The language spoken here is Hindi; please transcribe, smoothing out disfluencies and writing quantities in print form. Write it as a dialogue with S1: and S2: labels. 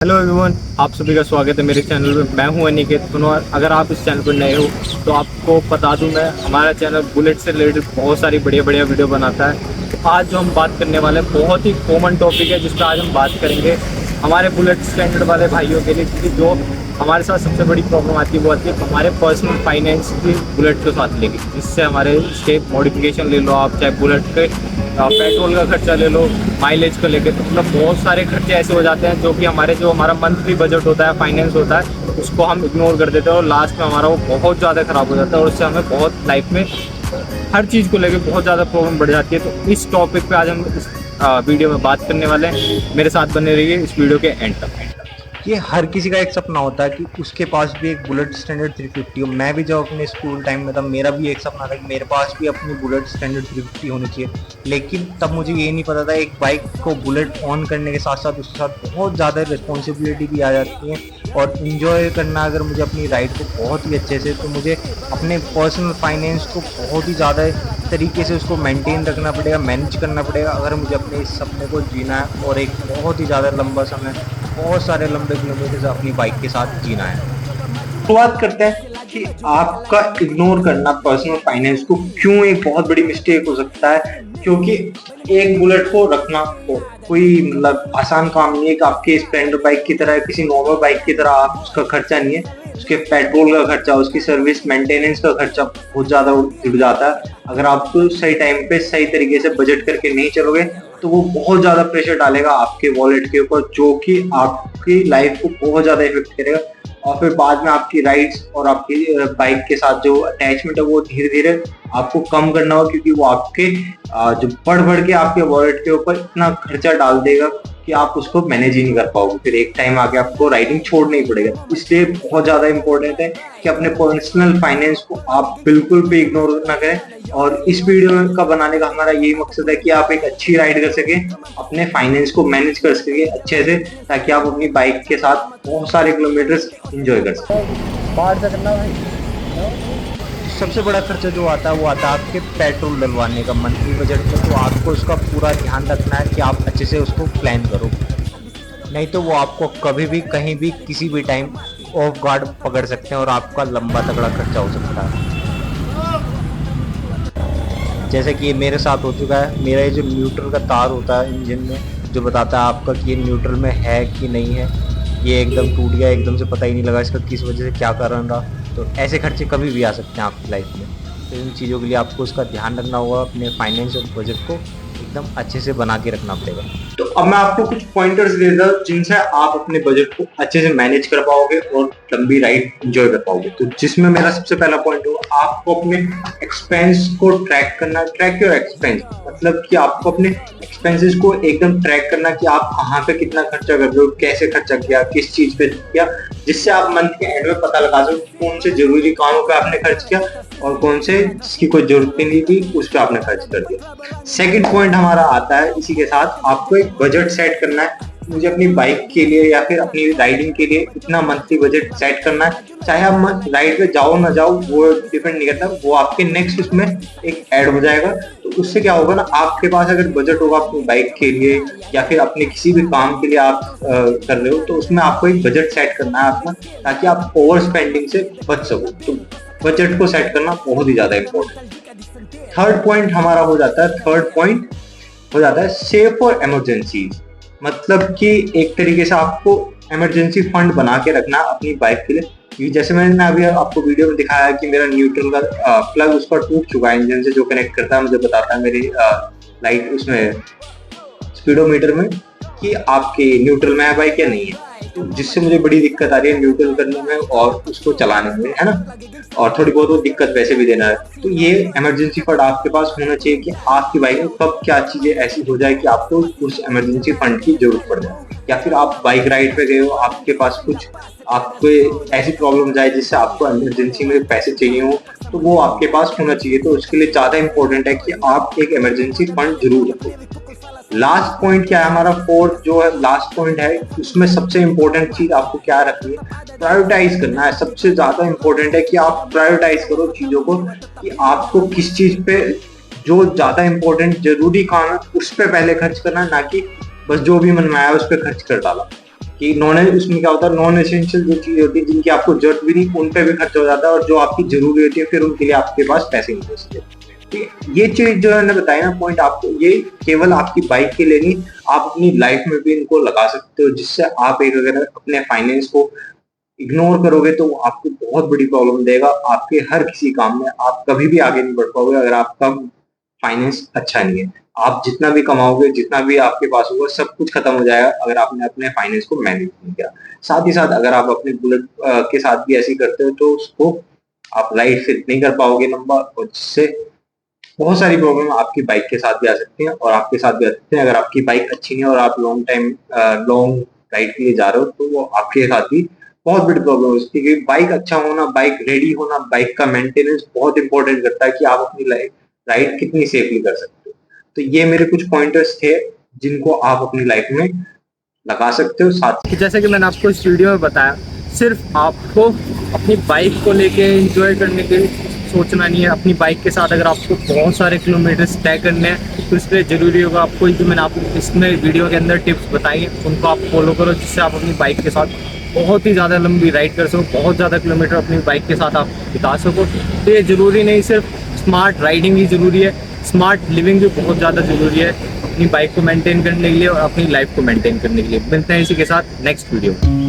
S1: हेलो एवरीवन, आप सभी का स्वागत है मेरे चैनल पे। मैं हूं अनिकेत कुनवार। अगर आप इस चैनल पर नए हो तो आपको बता दूं, मैं हमारा चैनल बुलेट से रिलेटेड बहुत सारी बढ़िया बढ़िया वीडियो बनाता है। तो आज जो हम बात करने वाले हैं बहुत ही कॉमन टॉपिक है, जिस पर आज हम बात करेंगे हमारे बुलेट स्टैंडर्ड वाले भाइयों के लिए। क्योंकि जो हमारे साथ सबसे बड़ी प्रॉब्लम आती है वो आती है हमारे पर्सनल फाइनेंस की बुलेट के साथ लेके, जिससे हमारे इसके मॉडिफिकेशन ले लो आप, चाहे बुलेट के पेट्रोल का खर्चा ले लो, माइलेज को लेके, तो मतलब बहुत सारे खर्चे ऐसे हो जाते हैं जो कि हमारा मंथली बजट होता है, फाइनेंस होता है, उसको हम इग्नोर कर देते हैं और लास्ट में हमारा वो बहुत ज़्यादा ख़राब हो जाता है और उससे हमें बहुत लाइफ में हर चीज़ को लेके बहुत ज़्यादा प्रॉब्लम बढ़ जाती है। तो इस टॉपिक पे आज हम इस वीडियो में बात करने वाले हैं। मेरे साथ बने रहिए इस वीडियो के एंड तक।
S2: ये हर किसी का एक सपना होता है कि उसके पास भी एक बुलेट स्टैंडर्ड 350 हो। मैं भी जब अपने स्कूल टाइम में था, मेरा भी एक सपना था कि मेरे पास भी अपनी बुलेट स्टैंडर्ड 350 होनी चाहिए। लेकिन तब मुझे ये नहीं पता था एक बाइक को बुलेट ऑन करने के साथ साथ उसके साथ बहुत ज़्यादा रिस्पॉन्सिबिलिटी भी आ जाती है। और इन्जॉय करना अगर मुझे अपनी राइड को बहुत ही अच्छे से, तो मुझे अपने पर्सनल फाइनेंस को बहुत ही ज़्यादा तरीके से उसको मेंटेन रखना पड़ेगा, मैनेज करना पड़ेगा, अगर मुझे अपने इस सपने को जीना है और एक बहुत ही ज़्यादा लंबा समय, बहुत सारे लंबे किलोमीटर अपनी बाइक के साथ जीना है। शुरुआत करते हैं कि आपका इग्नोर करना पर्सनल फाइनेंस को क्यों एक बहुत बड़ी मिस्टेक हो सकता है। क्योंकि एक बुलेट को रखना कोई मतलब आसान काम नहीं है कि आपके स्प्लेंडर बाइक की तरह, किसी नॉर्मल बाइक की तरह आप उसका खर्चा नहीं है। उसके पेट्रोल का खर्चा, उसकी सर्विस मेंटेनेंस का खर्चा बहुत ज्यादा जुड़ जाता है। अगर आप सही टाइम पे सही तरीके से बजट करके नहीं चलोगे तो वो बहुत ज्यादा प्रेशर डालेगा आपके वॉलेट के ऊपर, जो कि आपकी लाइफ को बहुत ज्यादा इफेक्ट करेगा। और फिर बाद में आपकी राइड्स और आपकी बाइक के साथ जो अटैचमेंट है वो धीरे धीरे आपको कम करना होगा, क्योंकि वो आपके जो बढ़ बढ़ के आपके वॉलेट के ऊपर इतना खर्चा डाल देगा कि आप उसको मैनेज ही नहीं कर पाओगे। फिर एक टाइम आके आपको राइडिंग छोड़ना ही पड़ेगा। इसलिए बहुत ज्यादा इंपॉर्टेंट है कि अपने पर्सनल फाइनेंस को आप बिल्कुल भी इग्नोर ना करें। और इस वीडियो का बनाने का हमारा यही मकसद है कि आप एक अच्छी राइड कर सके, अपने फाइनेंस को मैनेज कर सके अच्छे से, ताकि आप अपनी बाइक के साथ बहुत सारे किलोमीटर एंजॉय कर सकें। सबसे बड़ा खर्चा जो आता है वो आता है आपके पेट्रोल डलवाने का मंथली बजट में। तो आपको उसका पूरा ध्यान रखना है कि आप अच्छे से उसको प्लान करो, नहीं तो वो आपको कभी भी कहीं भी किसी भी टाइम ऑफ गार्ड पकड़ सकते हैं और आपका लंबा तगड़ा खर्चा हो सकता है। जैसे कि ये मेरे साथ हो चुका है। मेरा ये जो न्यूट्रल का तार होता है इंजन में, जो बताता है आपका कि ये न्यूट्रल में है कि नहीं है, ये एकदम टूट गया, एकदम से पता ही नहीं लगा इसका किस वजह से क्या कारण रहा। तो ऐसे खर्चे कभी भी आ सकते हैं आपकी लाइफ में। तो इन चीज़ों के लिए आपको उसका ध्यान रखना होगा, अपने फाइनेंस और बजट को एकदम अच्छे से बना के रखना पड़ेगा। तो अब मैं आपको कुछ पॉइंटर्स देता हूँ जिनसे आप अपने बजट को अच्छे से मैनेज कर पाओगे और लंबी राइड एंजॉय कर पाओगे। तो जिसमें मेरा सबसे पहला पॉइंट होगा, आपको अपने एक्सपेंस को ट्रैक करना। ट्रैक योर एक्सपेंस मतलब कि आपको अपने एक्सपेंसेस को एकदम ट्रैक करना कि आप कहाँ पे कितना खर्चा कर रहे हो, कैसे खर्चा किया, किस चीज पे किया, जिससे आप मंथ के एंड में पता लगा सको कौन से जरूरी कामों पे आपने खर्च किया और कौन से जिसकी कोई जरूरत नहीं थी उस पर आपने खर्च कर दिया। सेकंड पॉइंट हमारा आता है, इसी के साथ आपको एक बजट सेट करना है। मुझे अपनी बाइक के लिए या फिर अपनी राइडिंग के लिए इतना मंथली बजट सेट करना है। चाहे आप राइड पे जाओ ना जाओ वो डिपेंड नहीं करता, वो आपके नेक्स्ट उसमें एक ऐड हो जाएगा। तो उससे क्या होगा ना, आपके पास अगर बजट होगा अपनी बाइक के लिए या फिर अपने किसी भी काम के लिए आप कर रहे हो, तो उसमें आपको एक बजट सेट करना है अपना, ताकि आप ओवर स्पेंडिंग से बच सको। तो बजट को सेट करना बहुत ही ज्यादा इम्पोर्टेंट। थर्ड पॉइंट हमारा हो जाता है सेव फॉर इमरजेंसीज। मतलब कि एक तरीके से आपको इमरजेंसी फंड बना के रखना अपनी बाइक के लिए। जैसे मैंने अभी आपको वीडियो में दिखाया कि मेरा न्यूट्रल का प्लग उस पर टूट चुका है, इंजन से जो कनेक्ट करता है मुझे बताता है मेरी लाइट उसमें स्पीडोमीटर में कि आपके न्यूट्रल में है बाइक या नहीं है। तो जिससे मुझे बड़ी दिक्कत आ रही है न्यूट्रल करने में और उसको चलाने में, है ना, और थोड़ी बहुत वो दिक्कत वैसे भी देना है। तो ये इमरजेंसी फंड आपके पास होना चाहिए कि आपकी बाइक में कब क्या चीजें ऐसी हो जाए कि आपको उस इमरजेंसी फंड की जरूरत पड़ जाए। या फिर आप बाइक राइड पे गए हो, आपके पास कुछ आपको ऐसी प्रॉब्लम जाए जिससे आपको इमरजेंसी में पैसे चाहिए हो, तो वो आपके पास होना चाहिए। तो उसके लिए ज्यादा इंपॉर्टेंट है कि आप एक इमरजेंसी फंड जरूर रखो। लास्ट पॉइंट क्या है हमारा, फोर्थ जो है लास्ट पॉइंट है, उसमें सबसे इंपॉर्टेंट चीज आपको क्या रखनी है, प्रायोरिटाइज करना है। सबसे ज्यादा इंपॉर्टेंट है कि आप प्रायोरिटाइज करो चीजों को, कि आपको किस चीज पे जो ज्यादा इंपॉर्टेंट जरूरी काम है उस पे पहले खर्च करना है, ना कि बस जो भी मन में आया उस पे खर्च कर डाला। कि उसमें क्या होता है, नॉन एसेंशियल जो चीजें होती है जिनकी आपको जरूरत भी नहीं, उन पे भी खर्च हो जाता है, और जो आपकी जरूरी होती है फिर उनके लिए आपके पास पैसे नहीं बचते। ये चीज जो मैंने बताया ना पॉइंट आपको, ये केवल आपकी बाइक के लिए नहीं, आप अपनी लाइफ में भी इनको लगा सकते हो, जिससे आप एक अगर अपने फाइनेंस को इग्नोर करोगे तो वो आपको बहुत बड़ी प्रॉब्लम देगा आपके हर किसी काम में। आप कभी भी आगे नहीं बढ़ पाओगे अगर आपका फाइनेंस अच्छा नहीं है। आप जितना भी कमाओगे, जितना भी आपके पास होगा, सब कुछ खत्म हो जाएगा अगर आपने अपने फाइनेंस को मैनेज नहीं किया। साथ ही साथ अगर आप अपने बुलेट के साथ भी ऐसे ही करते हो तो उसको आप राइड फिट नहीं कर पाओगे लंबा, और जिससे बहुत सारी प्रॉब्लम आपकी बाइक के साथ भी आ सकती हैं और आपके साथ भी आ सकते हैं। अगर आपकी बाइक अच्छी नहीं है और आप लॉन्ग राइड के लिए जा रहे हो तो वो आपके साथ भी बहुत बड़ी प्रॉब्लम हो सकती है, क्योंकि बाइक अच्छा होना, बाइक रेडी होना, बाइक का मेंटेनेंस बहुत इंपॉर्टेंट करता है कि आप अपनी राइड कितनी सेफली कर सकते हो। तो ये मेरे कुछ पॉइंटर्स थे जिनको आप अपनी लाइफ में लगा सकते हो। साथ
S1: कि जैसे कि मैंने आपको इस वीडियो में बताया, सिर्फ आपको अपनी बाइक को लेके एंजॉय करने के सोचना नहीं है। अपनी बाइक के साथ अगर आपको बहुत सारे किलोमीटर्स तय करने हैं तो इसलिए ज़रूरी होगा आपको जो मैंने आपको इसमें वीडियो के अंदर टिप्स बताई हैं उनको आप फॉलो करो, जिससे आप अपनी बाइक के साथ बहुत ही ज़्यादा लंबी राइड कर सको, बहुत ज़्यादा किलोमीटर अपनी बाइक के साथ आप बिता सको। तो ये ज़रूरी नहीं सिर्फ स्मार्ट राइडिंग ही ज़रूरी है, स्मार्ट लिविंग भी बहुत ज़्यादा ज़रूरी है अपनी बाइक को मेंटेन करने के लिए और अपनी लाइफ को मेंटेन करने के लिए। मिलते हैं इसी के साथ नेक्स्ट वीडियो में।